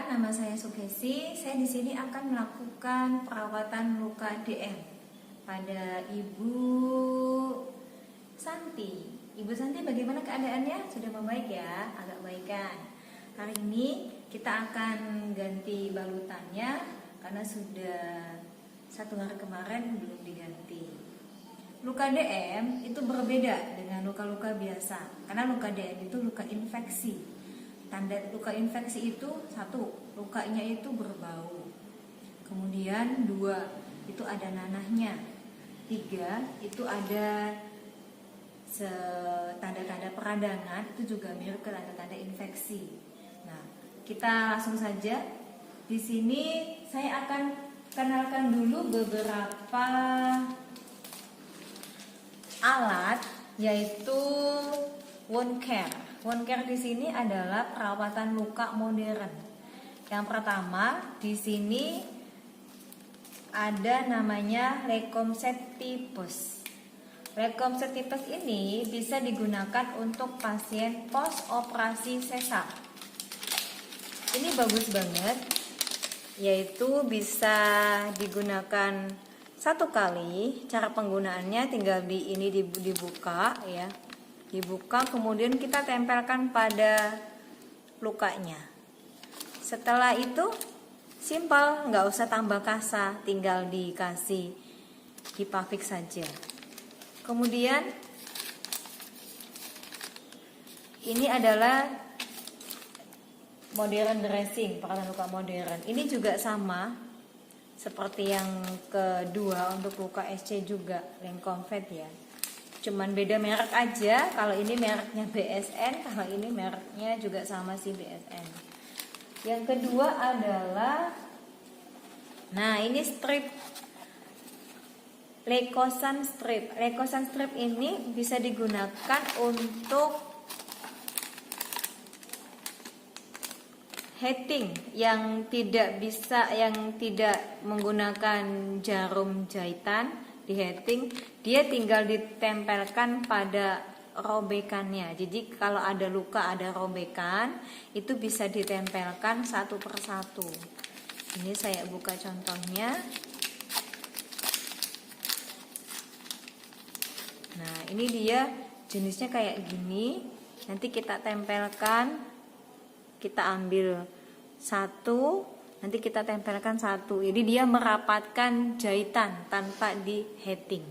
nama saya Sukesi. Saya di sini akan melakukan perawatan luka DM pada Ibu Santi. Ibu Santi, bagaimana keadaannya? Sudah membaik ya? Agak baikan. Hari ini kita akan ganti balutannya karena sudah 1 hari kemarin belum diganti. Luka DM itu berbeda dengan luka-luka biasa, karena luka DM itu luka infeksi. Tanda luka infeksi itu 1, lukanya itu berbau. Kemudian 2, itu ada nanahnya. 3, itu ada tanda-tanda peradangan, itu juga mirip ke tanda-tanda infeksi. Nah, kita langsung saja. Di sini saya akan kenalkan dulu beberapa alat, yaitu wound care. Wound care di sini adalah perawatan luka modern. Yang pertama, di sini ada namanya Lecomseptipus. Lecomseptipus ini bisa digunakan untuk pasien post operasi sesar. Ini bagus banget, yaitu bisa digunakan 1 kali. Cara penggunaannya tinggal dibuka ya. Dibuka, kemudian kita tempelkan pada lukanya. Setelah itu simpel, nggak usah tambah kasa, tinggal dikasih dipafik saja. Kemudian ini adalah modern dressing, perawatan luka modern. Ini juga sama seperti yang kedua untuk luka SC juga, Lecomfed ya. Cuman beda merek aja. Kalau ini mereknya BSN, kalau ini mereknya juga sama sih BSN. Yang kedua adalah, nah ini strip, Leukosan strip. Leukosan strip ini bisa digunakan untuk heating yang tidak menggunakan jarum jahitan. Di heating, dia tinggal ditempelkan pada robekannya. Jadi kalau ada luka, ada robekan, itu bisa ditempelkan 1 per 1. Ini saya buka contohnya. Nah, ini dia jenisnya kayak gini. Nanti kita tempelkan, kita ambil 1, nanti kita tempelkan 1. Jadi dia merapatkan jahitan tanpa di heating.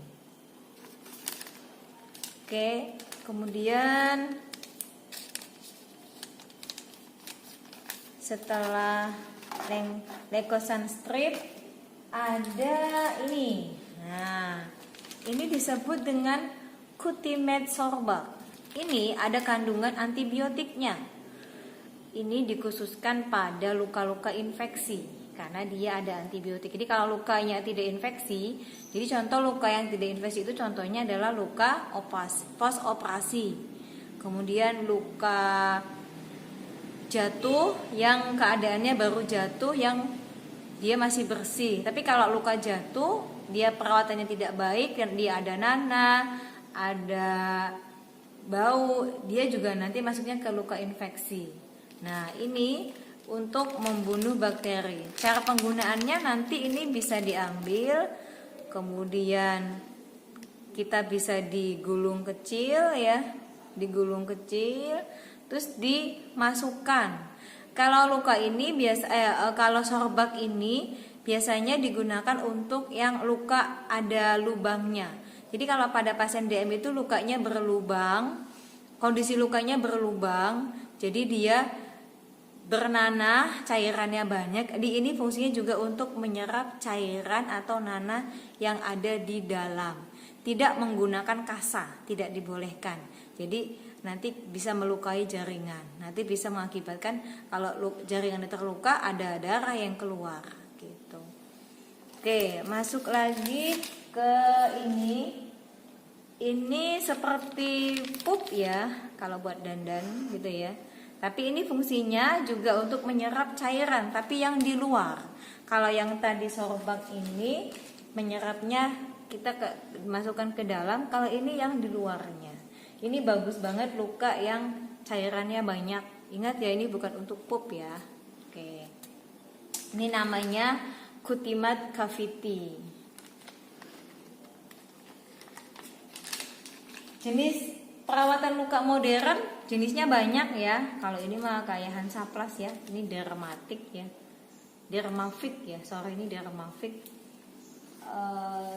Oke, kemudian setelah Leukosan strip ada ini. Nah, ini disebut dengan Cutimed sorba. Ini ada kandungan antibiotiknya. Ini dikhususkan pada luka-luka infeksi karena dia ada antibiotik. Jadi kalau lukanya tidak infeksi, jadi contoh luka yang tidak infeksi itu contohnya adalah luka post operasi. Kemudian luka jatuh yang keadaannya baru jatuh, yang dia masih bersih. Tapi kalau luka jatuh, dia perawatannya tidak baik, dan dia ada nanah, ada bau, dia juga nanti masuknya ke luka infeksi. Nah, ini untuk membunuh bakteri. Cara penggunaannya nanti ini bisa diambil, kemudian kita bisa digulung kecil ya, digulung kecil, terus dimasukkan. Kalau luka ini kalau sorbak ini biasanya digunakan untuk yang luka ada lubangnya. Jadi kalau pada pasien DM itu lukanya berlubang, kondisi lukanya berlubang, jadi dia bernanah, cairannya banyak. Di ini fungsinya juga untuk menyerap cairan atau nanah yang ada di dalam. Tidak menggunakan kasa, tidak dibolehkan. Jadi nanti bisa melukai jaringan. Nanti bisa mengakibatkan kalau jaringan terluka ada darah yang keluar gitu. Oke, masuk lagi ke ini. Ini seperti pup ya kalau buat dandan gitu ya. Tapi ini fungsinya juga untuk menyerap cairan, tapi yang di luar. Kalau yang tadi sorbak ini menyerapnya kita masukkan ke dalam, kalau ini yang di luarnya. Ini bagus banget luka yang cairannya banyak. Ingat ya, ini bukan untuk pup ya. Oke. Oke. Ini namanya Cutimat cavity. Jenis perawatan luka modern jenisnya banyak ya. Kalau ini mah kayak Hansaplast ya. Ini dermatik ya. Dermafik ya. Sorry, ini dermafik.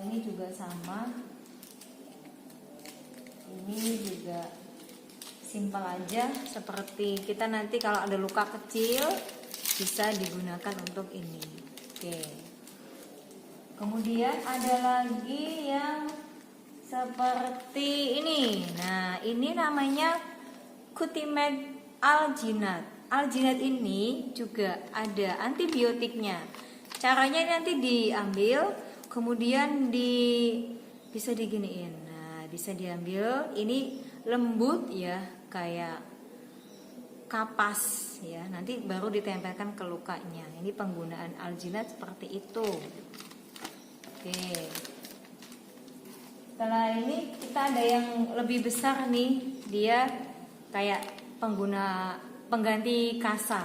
Ini juga sama. Ini juga simpel aja, seperti kita nanti kalau ada luka kecil bisa digunakan untuk ini. Oke. Kemudian ada lagi yang seperti ini. Nah, ini namanya Cutimed alginat. Alginat ini juga ada antibiotiknya. Caranya nanti diambil, kemudian bisa diginiin. Nah, bisa diambil. Ini lembut ya, kayak kapas ya. Nanti baru ditempelkan ke lukanya. Ini penggunaan alginat seperti itu. Oke. Setelah ini kita ada yang lebih besar nih. Dia kayak pengganti kasa.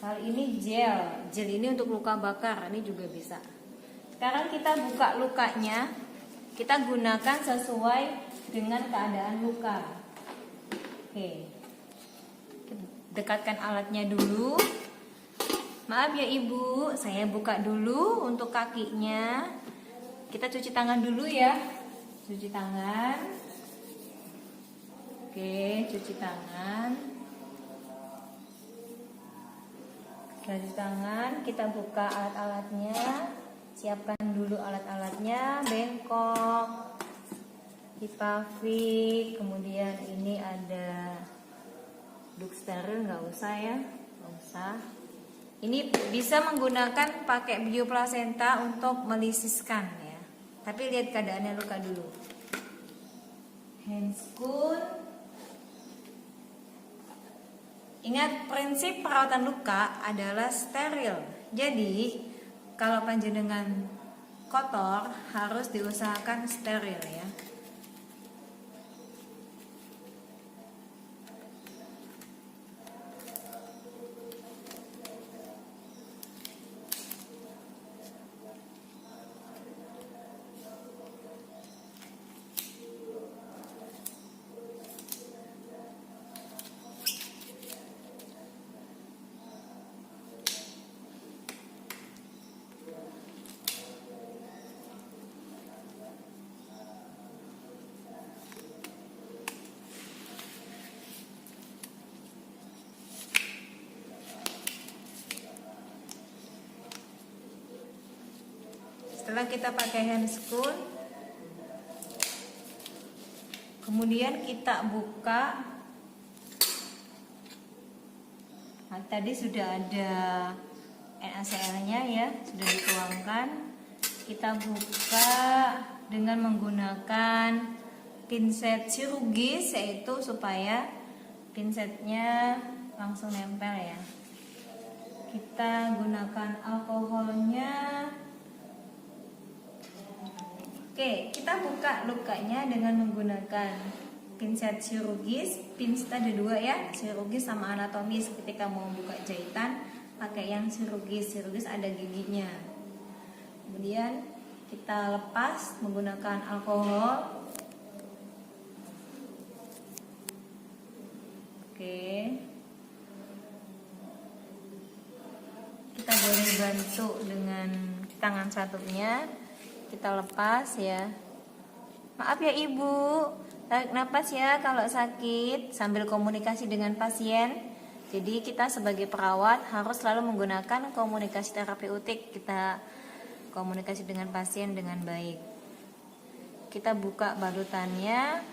Kali ini gel. Gel ini untuk luka bakar. Ini juga bisa. Sekarang kita buka lukanya. Kita gunakan sesuai dengan keadaan luka. Oke. Dekatkan alatnya dulu. Maaf ya Ibu, saya buka dulu untuk kakinya. Kita cuci tangan dulu ya. Cuci tangan. Oke, cuci tangan. Cuci tangan, kita buka alat-alatnya. Siapkan dulu alat-alatnya, bengkok, Hipavik, kemudian ini ada duk steril, nggak usah ya, nggak usah. Ini bisa menggunakan pakai bioplasenta untuk melisiskan ya. Tapi lihat keadaannya luka dulu. Handscoon. Ingat prinsip perawatan luka adalah steril. Jadi kalau panjenengan kotor harus diusahakan steril ya. Setelah kita pakai handscoon, kemudian kita buka. Nah, tadi sudah ada NaCl-nya ya, sudah dituangkan. Kita buka dengan menggunakan pinset chirurgis, yaitu supaya pinsetnya langsung nempel ya. Kita gunakan alkoholnya. Oke, kita buka lukanya dengan menggunakan pinset chirurgis. Pinset ada dua ya, chirurgis sama anatomis. Ketika mau buka jahitan, pakai yang chirurgis. Chirurgis ada giginya. Kemudian kita lepas menggunakan alkohol. Oke. Kita boleh bantu dengan tangan satunya. Kita lepas ya. Maaf ya Ibu, tarik napas ya kalau sakit sambil komunikasi dengan pasien. Jadi kita sebagai perawat harus selalu menggunakan komunikasi terapeutik. Kita komunikasi dengan pasien dengan baik. Kita buka balutannya.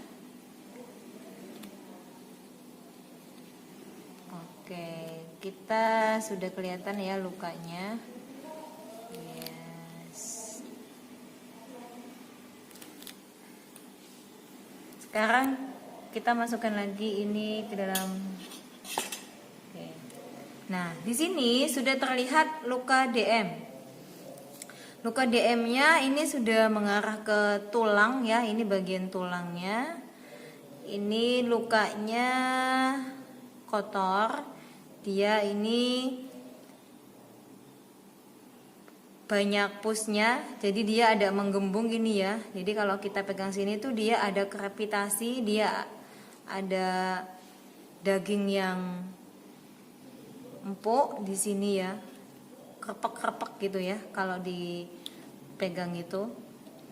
Oke, kita sudah kelihatan ya lukanya. Sekarang kita masukkan lagi ini ke dalam. Oke. Nah, di sini sudah terlihat luka DM. Luka DM-nya ini sudah mengarah ke tulang ya, ini bagian tulangnya. Ini lukanya kotor. dia ini banyak pusnya, jadi dia ada menggembung gini ya. Jadi kalau kita pegang sini tuh dia ada krepitasi, dia ada daging yang empuk di sini ya, krepek-krepek gitu ya kalau dipegang itu.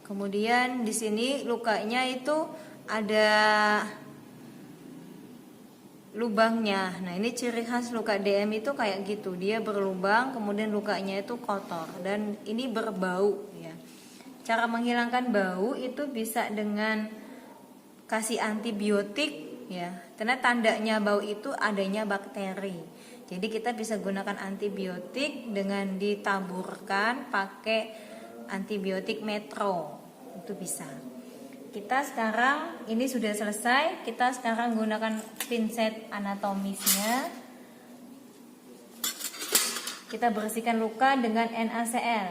Kemudian di sini lukanya itu ada lubangnya. Nah, ini ciri khas luka DM itu kayak gitu, dia berlubang, kemudian lukanya itu kotor dan ini berbau ya. Cara menghilangkan bau itu bisa dengan kasih antibiotik ya, karena tandanya bau itu adanya bakteri. Jadi kita bisa gunakan antibiotik dengan ditaburkan pakai antibiotik metro, itu bisa. Kita sekarang ini sudah selesai, kita sekarang gunakan pinset anatomisnya. Kita bersihkan luka dengan NaCl.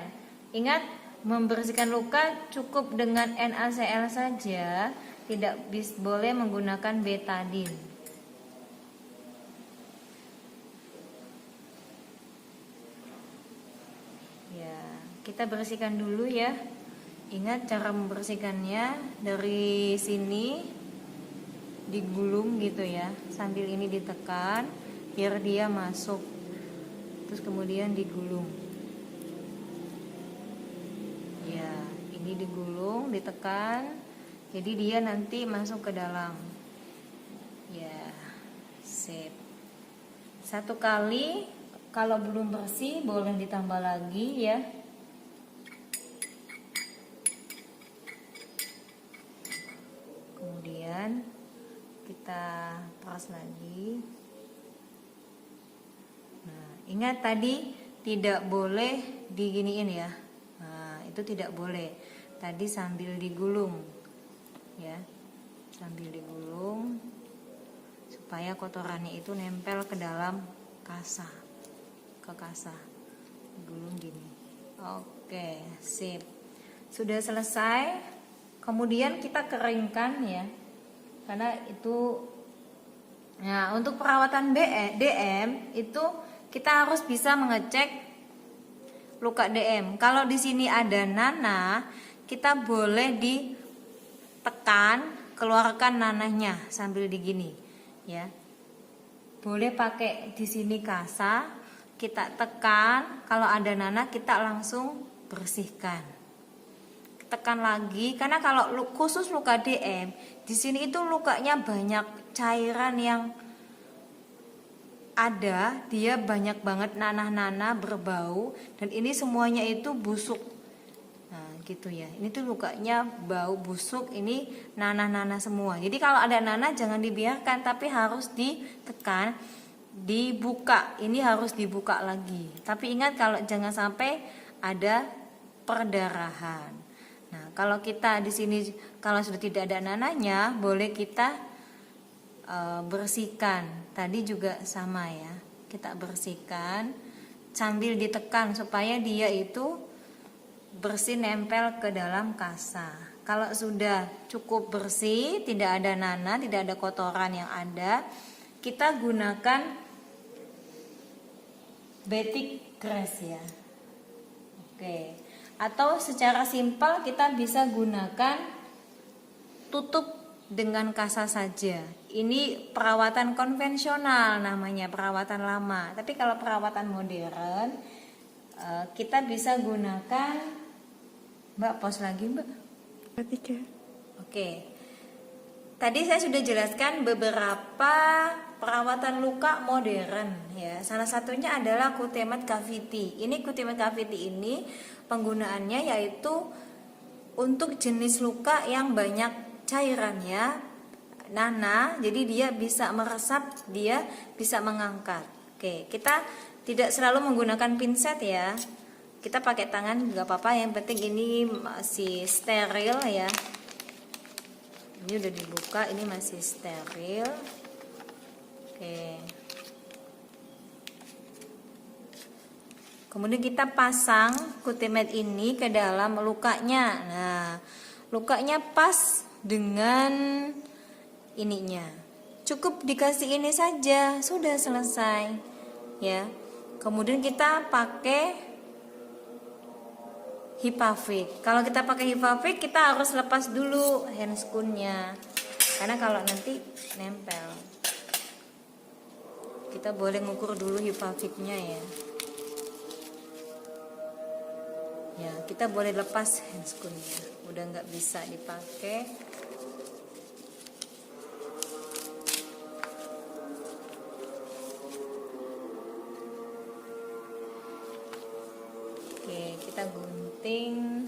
Ingat, membersihkan luka cukup dengan NaCl saja, tidak boleh menggunakan betadine. Ya, kita bersihkan dulu ya. Ingat cara membersihkannya, dari sini digulung gitu ya, sambil ini ditekan biar dia masuk, terus kemudian digulung ya, ini digulung, ditekan, jadi dia nanti masuk ke dalam ya. Sip, satu kali. Kalau belum bersih boleh ditambah lagi ya. Kemudian kita peras lagi. Nah, ingat tadi tidak boleh diginiin ya. Nah, itu tidak boleh. Tadi sambil digulung ya, sambil digulung supaya kotorannya itu nempel ke dalam kasa, ke kasa. Gulung gini. Oke, sip. Sudah selesai. Kemudian kita keringkan ya, karena itu. Nah, untuk perawatan DM itu kita harus bisa mengecek luka DM. Kalau di sini ada nanah, kita boleh ditekan, keluarkan nanahnya sambil digini ya. Boleh pakai di sini kasa, kita tekan, kalau ada nanah kita langsung bersihkan. Tekan lagi, karena kalau khusus luka DM di sini itu lukanya banyak cairan yang ada, dia banyak banget nanah-nanah berbau, dan ini semuanya itu busuk. Nah gitu ya, ini tuh lukanya bau busuk, ini nanah-nanah semua. Jadi kalau ada nanah jangan dibiarkan, tapi harus ditekan, dibuka. Ini harus dibuka lagi. Tapi ingat, kalau jangan sampai ada perdarahan. Nah, kalau kita di sini kalau sudah tidak ada nanahnya, boleh kita bersihkan. Tadi juga sama ya, kita bersihkan sambil ditekan supaya dia itu bersih, nempel ke dalam kasa. Kalau sudah cukup bersih, tidak ada nanah, tidak ada kotoran yang ada, kita gunakan batik grass ya. Oke. Atau secara simpel kita bisa gunakan tutup dengan kasa saja. Ini perawatan konvensional namanya, perawatan lama. Tapi kalau perawatan modern, kita bisa gunakan, Mbak pause lagi Mbak. Oke. Tadi saya sudah jelaskan beberapa perawatan luka modern ya. Salah satunya adalah Cutimed cavity. Ini Cutimed cavity ini penggunaannya yaitu untuk jenis luka yang banyak cairannya, nanah, jadi dia bisa meresap, dia bisa mengangkat. Oke, kita tidak selalu menggunakan pinset ya. Kita pakai tangan juga apa-apa, yang penting ini masih steril ya. Ini udah dibuka, ini masih steril. Oke. Kemudian kita pasang Cutimed ini ke dalam lukanya. Nah, lukanya pas dengan ininya. Cukup dikasih ini saja, sudah selesai. ya. Kemudian kita pakai Hipavik. Kalau kita pakai Hipavik, kita harus lepas dulu handscoon-nya, karena kalau nanti nempel. Kita boleh ngukur dulu Hipaviknya ya. Ya, kita boleh lepas handscoon-nya. Udah nggak bisa dipakai. Oke, kita gunting.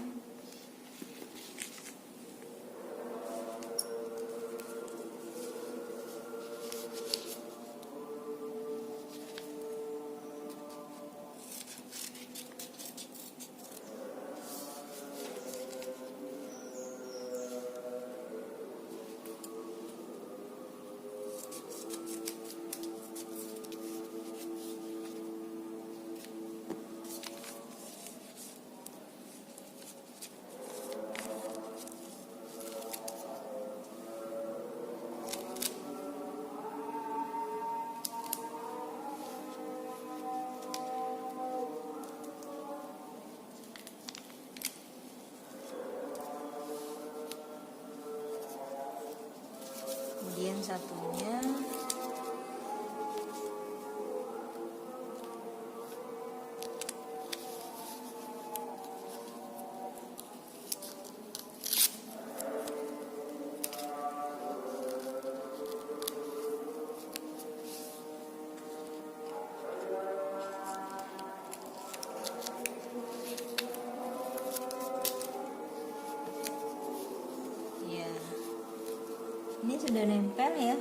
Kemudian satunya ya. Ini sudah nempel ya.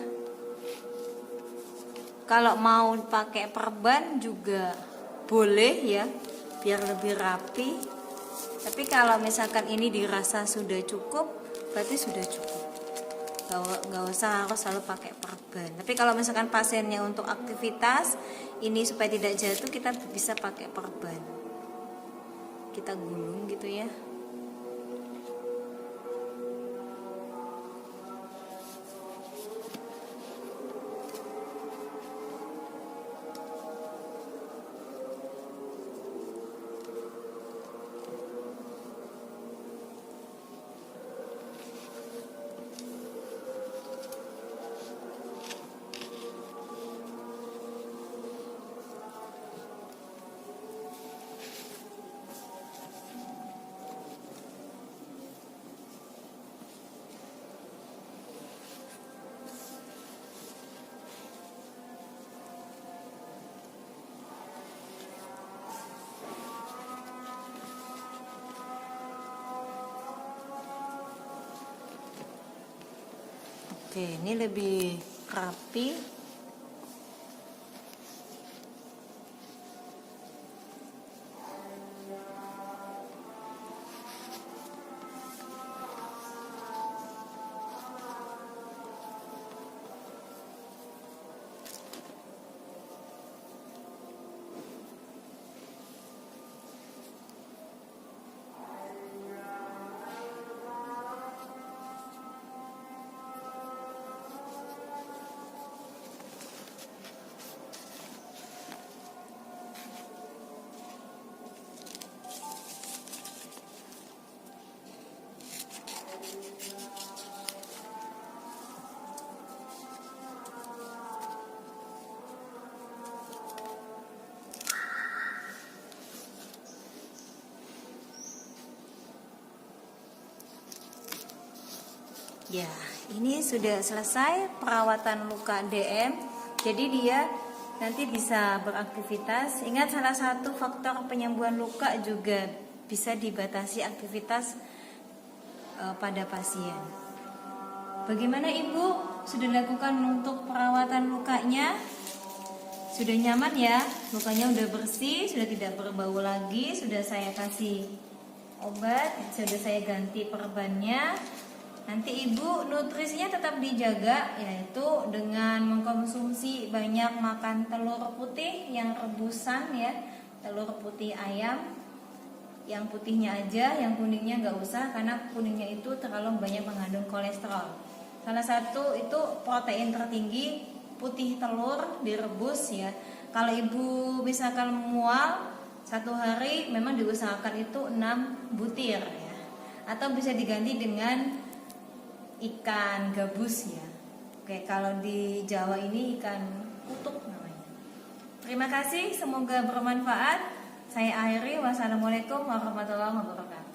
Kalau mau pakai perban juga boleh ya, biar lebih rapi. Tapi kalau misalkan ini dirasa sudah cukup, berarti sudah cukup. Gak usah harus selalu pakai perban. Tapi kalau misalkan pasiennya untuk aktivitas ini supaya tidak jatuh, kita bisa pakai perban. Kita gulung gitu ya. Oke, ini lebih rapi. Ya, ini sudah selesai perawatan luka DM. Jadi dia nanti bisa beraktivitas. Ingat, salah satu faktor penyembuhan luka juga bisa dibatasi aktivitas pada pasien. Bagaimana Ibu? Sudah lakukan untuk perawatan lukanya? Sudah nyaman ya? Lukanya udah bersih, sudah tidak berbau lagi, sudah saya kasih obat, sudah saya ganti perbannya. Nanti Ibu nutrisinya tetap dijaga, yaitu dengan mengkonsumsi banyak makan telur putih yang rebusan ya, telur putih ayam, yang putihnya aja, yang kuningnya nggak usah, karena kuningnya itu terlalu banyak mengandung kolesterol. Salah satu itu protein tertinggi putih telur direbus ya. Kalau ibu misalkan mual satu hari memang diusahakan itu 6 butir ya. Atau bisa diganti dengan ikan gabus ya. Oke, kalau di Jawa ini ikan kutuk namanya. Terima kasih, semoga bermanfaat. Saya akhiri. Wassalamualaikum warahmatullahi wabarakatuh.